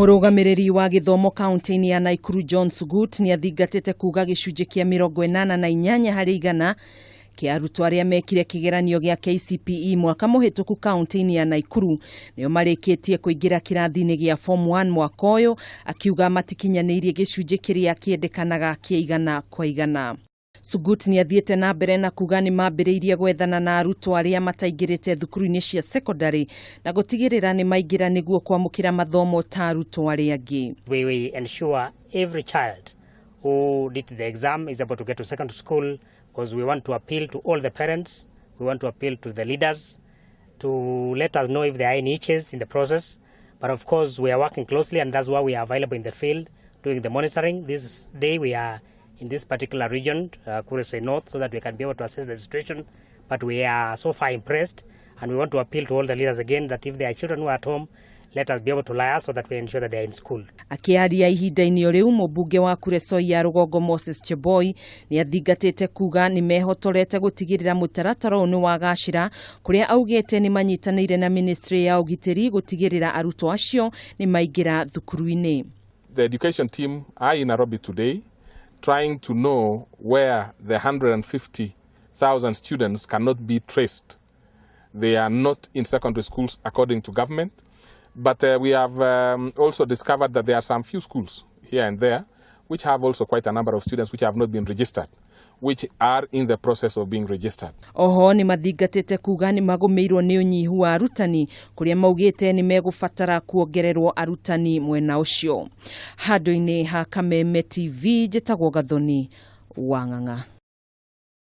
Arugamiriri wa githomo kaunti-ini ya Nakuru John Sugut ni athingatite kuuga gicunji kia 88 harĩ igana kia arutwo aria mekire kigeranio gia KCPE mwaka muhituku kaunti-ini ya Nakuru nio marikitie kuingira kirathi-ini gia form 1 mwaka uyu, akiuga matikinyanirie gicunji kiria kiendekanaga kia igana kwa igana. Sugut ni athiete na mbere na kuuga nimambiriirie gwethana na arutwo aria mataingirite thukuru-ini cia secondary na gutigirira nimaingira niguo kwamukira mathomo ta arutwo aria angi. We will ensure every child who did the exam is able to get to secondary school, because we want to appeal to all the parents, we want to appeal to the leaders to let us know if there are any issues in the process. But of course we are working closely, and that's why we are available in the field doing the monitoring. This day we are in this particular region, Kuresoi North, so that we can be able to assess the situation. But we are so far impressed, and we want to appeal to all the leaders again that if there are children who are at home, let us be able to liaise so that we ensure that they are in school. Akiaria ihinda-ini riu Mumbunge wa Kuresoi ya rugongo Moses Cheboi ni athingatite kuuga ni mehotorete gutigirira mitaratara ni wagacira, kuria augite ni manyitanire na ministry ya ugitiri gutigirira arutwo acio ni maingira thukuru-ini. The education team are in Nairobi today, trying to know where the 150,000 students cannot be traced. They are not in secondary schools according to government, but we have also discovered that there are some few schools here and there which have also quite a number of students which have not been registered, which are in the process of being registered. Oho ni mathingatite kuuga ni magumirwo ni unyihu wa arutani, kuria maugite ni megubatara kuongererwo arutani mwena ucio. Handu-ini ha Kameme TV, njitagwo Gathoni Wang'ang'a.